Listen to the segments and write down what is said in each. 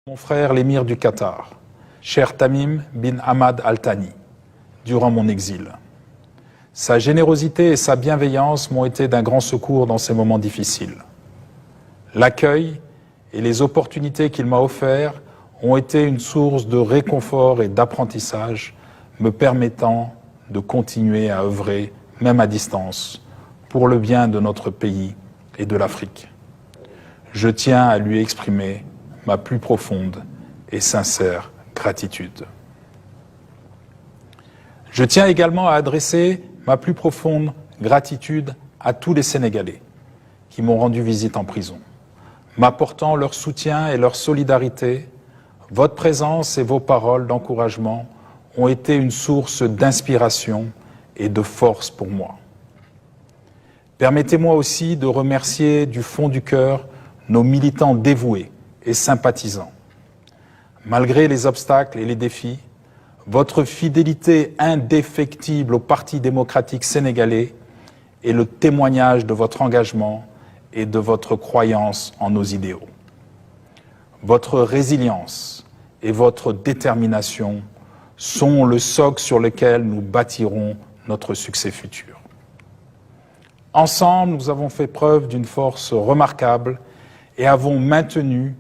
Mon frère l'émir du Qatar, cher Tamim bin Hamad Al Thani, durant mon exil. Sa générosité et sa bienveillance m'ont été d'un grand secours dans ces moments difficiles. L'accueil et les opportunités qu'il m'a offertes ont été une source de réconfort et d'apprentissage, me permettant de continuer à œuvrer, même à distance, pour le bien de notre pays et de l'Afrique. Je tiens à lui exprimer ma plus profonde et sincère gratitude. Je tiens également à adresser ma plus profonde gratitude à tous les Sénégalais qui m'ont rendu visite en prison, m'apportant leur soutien et leur solidarité. Votre présence et vos paroles d'encouragement ont été une source d'inspiration et de force pour moi. Permettez-moi aussi de remercier du fond du cœur nos militants dévoués et sympathisants. Malgré les obstacles et les défis, votre fidélité indéfectible au Parti démocratique sénégalais est le témoignage de votre engagement et de votre croyance en nos idéaux. Votre résilience et votre détermination sont le socle sur lequel nous bâtirons notre succès futur. Ensemble, nous avons fait preuve d'une force remarquable et avons maintenu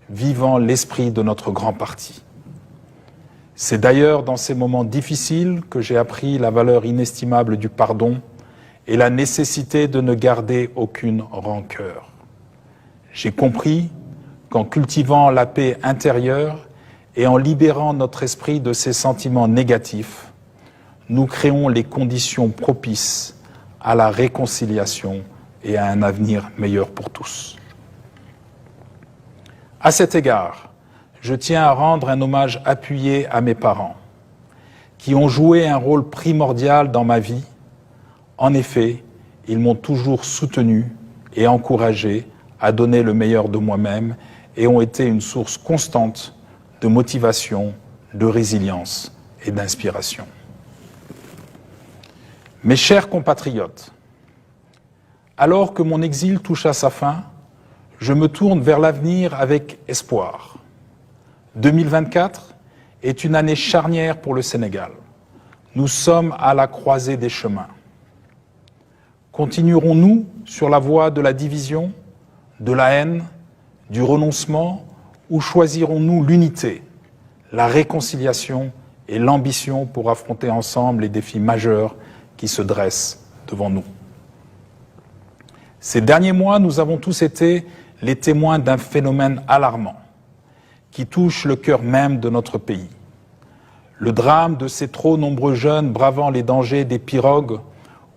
vivant l'esprit de notre grand parti. C'est d'ailleurs dans ces moments difficiles que j'ai appris la valeur inestimable du pardon et la nécessité de ne garder aucune rancœur. J'ai compris qu'en cultivant la paix intérieure et en libérant notre esprit de ces sentiments négatifs, nous créons les conditions propices à la réconciliation et à un avenir meilleur pour tous. À cet égard, je tiens à rendre un hommage appuyé à mes parents, qui ont joué un rôle primordial dans ma vie. En effet, ils m'ont toujours soutenu et encouragé à donner le meilleur de moi-même et ont été une source constante de motivation, de résilience et d'inspiration. Mes chers compatriotes, alors que mon exil touche à sa fin, je me tourne vers l'avenir avec espoir. 2024 est une année charnière pour le Sénégal. Nous sommes à la croisée des chemins. Continuerons-nous sur la voie de la division, de la haine, du renoncement, ou choisirons-nous l'unité, la réconciliation et l'ambition pour affronter ensemble les défis majeurs qui se dressent devant nous? Ces derniers mois, nous avons tous été les témoins d'un phénomène alarmant qui touche le cœur même de notre pays. Le drame de ces trop nombreux jeunes bravant les dangers des pirogues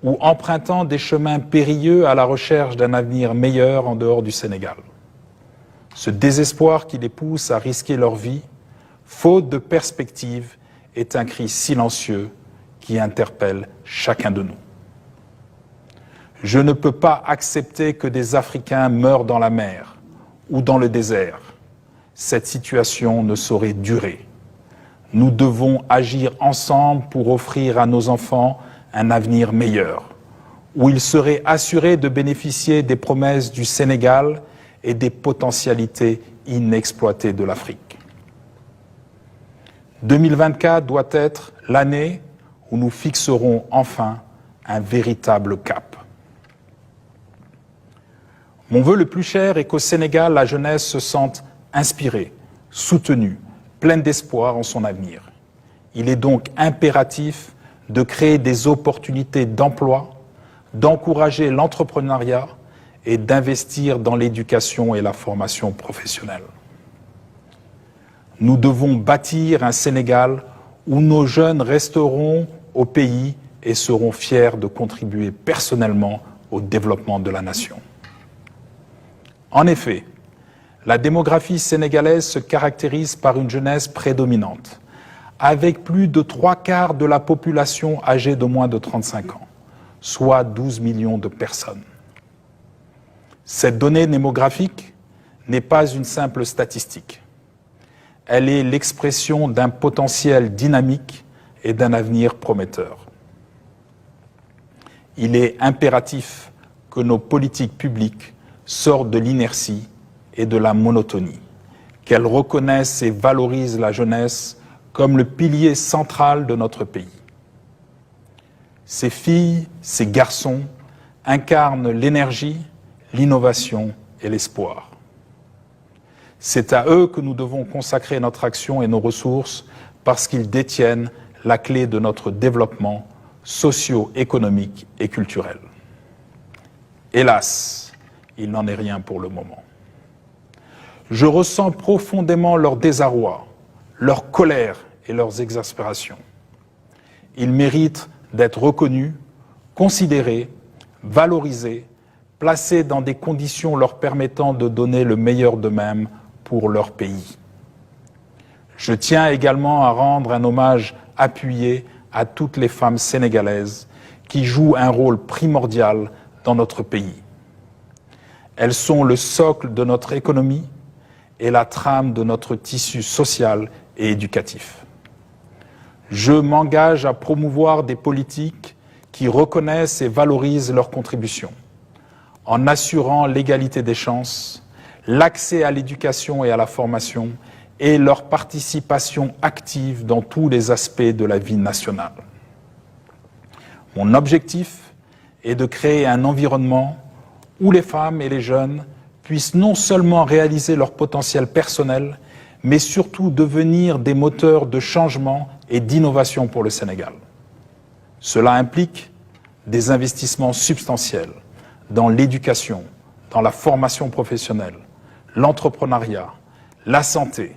ou empruntant des chemins périlleux à la recherche d'un avenir meilleur en dehors du Sénégal. Ce désespoir qui les pousse à risquer leur vie, faute de perspective, est un cri silencieux qui interpelle chacun de nous. Je ne peux pas accepter que des Africains meurent dans la mer ou dans le désert. Cette situation ne saurait durer. Nous devons agir ensemble pour offrir à nos enfants un avenir meilleur, où ils seraient assurés de bénéficier des promesses du Sénégal et des potentialités inexploitées de l'Afrique. 2024 doit être l'année où nous fixerons enfin un véritable cap. Mon vœu le plus cher est qu'au Sénégal, la jeunesse se sente inspirée, soutenue, pleine d'espoir en son avenir. Il est donc impératif de créer des opportunités d'emploi, d'encourager l'entrepreneuriat et d'investir dans l'éducation et la formation professionnelle. Nous devons bâtir un Sénégal où nos jeunes resteront au pays et seront fiers de contribuer personnellement au développement de la nation. En effet, la démographie sénégalaise se caractérise par une jeunesse prédominante, avec plus de 3/4 de la population âgée de moins de 35 ans, soit 12 millions de personnes. Cette donnée démographique n'est pas une simple statistique. Elle est l'expression d'un potentiel dynamique et d'un avenir prometteur. Il est impératif que nos politiques publiques sortent de l'inertie et de la monotonie, qu'elle reconnaisse et valorise la jeunesse comme le pilier central de notre pays. Ces filles, ces garçons incarnent l'énergie, l'innovation et l'espoir. C'est à eux que nous devons consacrer notre action et nos ressources parce qu'ils détiennent la clé de notre développement socio-économique et culturel. Hélas, il n'en est rien pour le moment. Je ressens profondément leur désarroi, leur colère et leurs exaspérations. Ils méritent d'être reconnus, considérés, valorisés, placés dans des conditions leur permettant de donner le meilleur d'eux-mêmes pour leur pays. Je tiens également à rendre un hommage appuyé à toutes les femmes sénégalaises qui jouent un rôle primordial dans notre pays. Elles sont le socle de notre économie et la trame de notre tissu social et éducatif. Je m'engage à promouvoir des politiques qui reconnaissent et valorisent leurs contributions, en assurant l'égalité des chances, l'accès à l'éducation et à la formation et leur participation active dans tous les aspects de la vie nationale. Mon objectif est de créer un environnement où les femmes et les jeunes puissent non seulement réaliser leur potentiel personnel, mais surtout devenir des moteurs de changement et d'innovation pour le Sénégal. Cela implique des investissements substantiels dans l'éducation, dans la formation professionnelle, l'entrepreneuriat, la santé,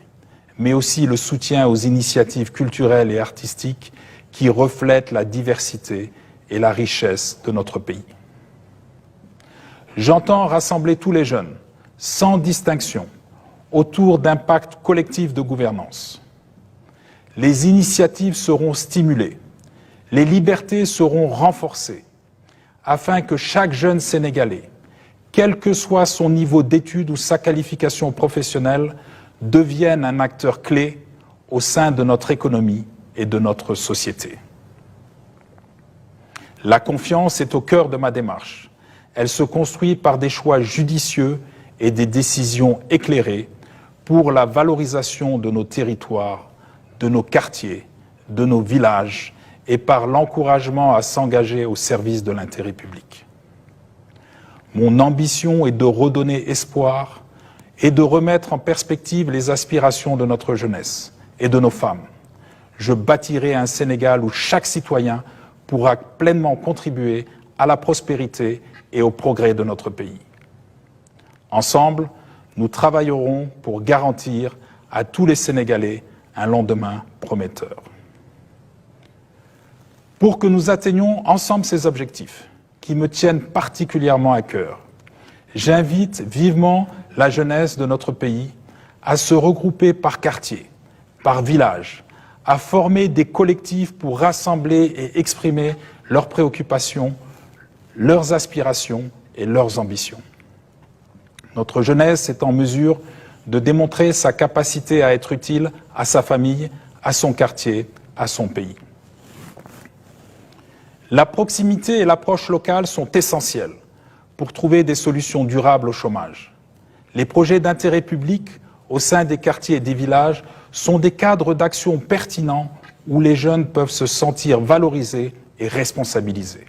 mais aussi le soutien aux initiatives culturelles et artistiques qui reflètent la diversité et la richesse de notre pays. J'entends rassembler tous les jeunes, sans distinction, autour d'un pacte collectif de gouvernance. Les initiatives seront stimulées, les libertés seront renforcées, afin que chaque jeune Sénégalais, quel que soit son niveau d'études ou sa qualification professionnelle, devienne un acteur clé au sein de notre économie et de notre société. La confiance est au cœur de ma démarche. Elle se construit par des choix judicieux et des décisions éclairées pour la valorisation de nos territoires, de nos quartiers, de nos villages et par l'encouragement à s'engager au service de l'intérêt public. Mon ambition est de redonner espoir et de remettre en perspective les aspirations de notre jeunesse et de nos femmes. Je bâtirai un Sénégal où chaque citoyen pourra pleinement contribuer à la prospérité et au progrès de notre pays. Ensemble, nous travaillerons pour garantir à tous les Sénégalais un lendemain prometteur. Pour que nous atteignions ensemble ces objectifs, qui me tiennent particulièrement à cœur, j'invite vivement la jeunesse de notre pays à se regrouper par quartier, par village, à former des collectifs pour rassembler et exprimer leurs préoccupations, leurs aspirations et leurs ambitions. Notre jeunesse est en mesure de démontrer sa capacité à être utile à sa famille, à son quartier, à son pays. La proximité et l'approche locale sont essentielles pour trouver des solutions durables au chômage. Les projets d'intérêt public au sein des quartiers et des villages sont des cadres d'action pertinents où les jeunes peuvent se sentir valorisés et responsabilisés.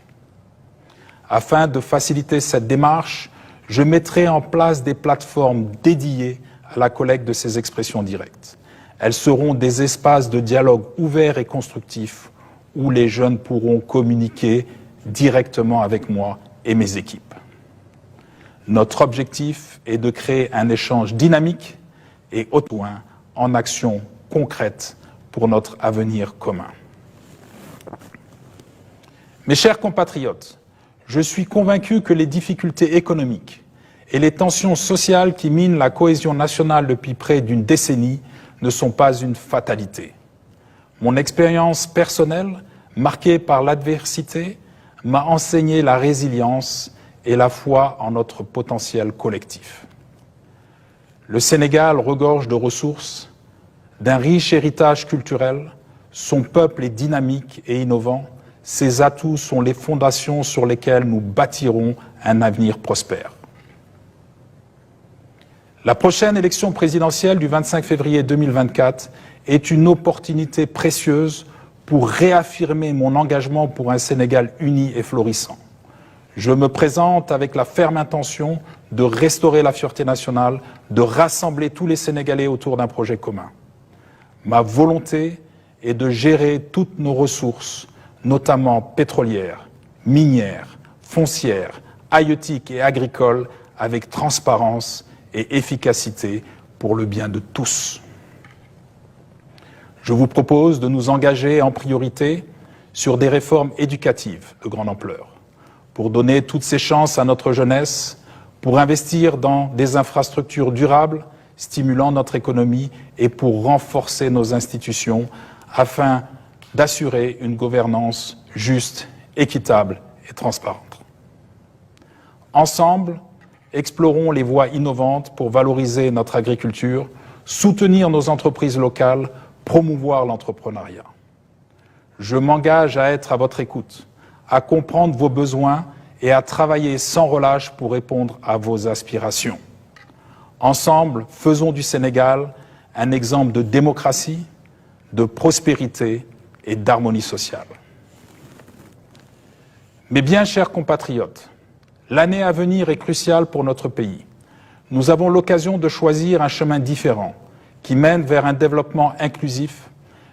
Afin de faciliter cette démarche, je mettrai en place des plateformes dédiées à la collecte de ces expressions directes. Elles seront des espaces de dialogue ouverts et constructifs où les jeunes pourront communiquer directement avec moi et mes équipes. Notre objectif est de créer un échange dynamique et au point en action concrète pour notre avenir commun. Mes chers compatriotes, je suis convaincu que les difficultés économiques et les tensions sociales qui minent la cohésion nationale depuis près d'une décennie ne sont pas une fatalité. Mon expérience personnelle, marquée par l'adversité, m'a enseigné la résilience et la foi en notre potentiel collectif. Le Sénégal regorge de ressources, d'un riche héritage culturel, son peuple est dynamique et innovant, ses atouts sont les fondations sur lesquelles nous bâtirons un avenir prospère. La prochaine élection présidentielle du 25 février 2024 est une opportunité précieuse pour réaffirmer mon engagement pour un Sénégal uni et florissant. Je me présente avec la ferme intention de restaurer la fierté nationale, de rassembler tous les Sénégalais autour d'un projet commun. Ma volonté est de gérer toutes nos ressources, notamment pétrolières, minières, foncières, halieutiques et agricoles, avec transparence et efficacité pour le bien de tous. Je vous propose de nous engager en priorité sur des réformes éducatives de grande ampleur, pour donner toutes ces chances à notre jeunesse, pour investir dans des infrastructures durables, stimulant notre économie et pour renforcer nos institutions afin d'assurer une gouvernance juste, équitable et transparente. Ensemble, explorons les voies innovantes pour valoriser notre agriculture, soutenir nos entreprises locales, promouvoir l'entrepreneuriat. Je m'engage à être à votre écoute, à comprendre vos besoins et à travailler sans relâche pour répondre à vos aspirations. Ensemble, faisons du Sénégal un exemple de démocratie, de prospérité et d'harmonie sociale. Mes bien chers compatriotes, l'année à venir est cruciale pour notre pays. Nous avons l'occasion de choisir un chemin différent qui mène vers un développement inclusif,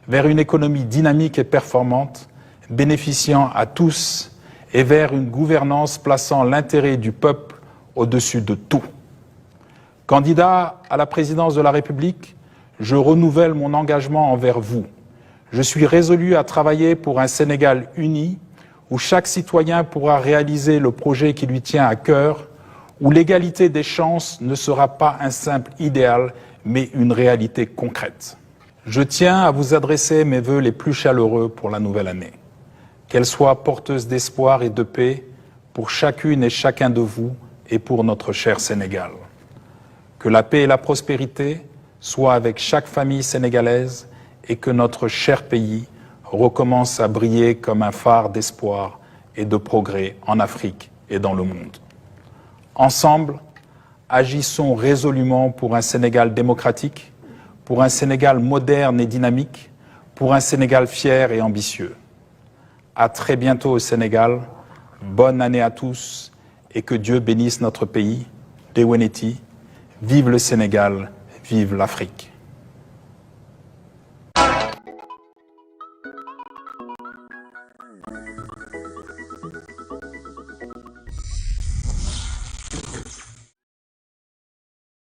vers une économie dynamique et performante, bénéficiant à tous et vers une gouvernance plaçant l'intérêt du peuple au-dessus de tout. Candidat à la présidence de la République, je renouvelle mon engagement envers vous. Je suis résolu à travailler pour un Sénégal uni, où chaque citoyen pourra réaliser le projet qui lui tient à cœur, où l'égalité des chances ne sera pas un simple idéal, mais une réalité concrète. Je tiens à vous adresser mes vœux les plus chaleureux pour la nouvelle année. Qu'elle soit porteuse d'espoir et de paix pour chacune et chacun de vous et pour notre cher Sénégal. Que la paix et la prospérité soient avec chaque famille sénégalaise et que notre cher pays recommence à briller comme un phare d'espoir et de progrès en Afrique et dans le monde. Ensemble, agissons résolument pour un Sénégal démocratique, pour un Sénégal moderne et dynamique, pour un Sénégal fier et ambitieux. À très bientôt au Sénégal, bonne année à tous et que Dieu bénisse notre pays. Deweneti, vive le Sénégal, vive l'Afrique.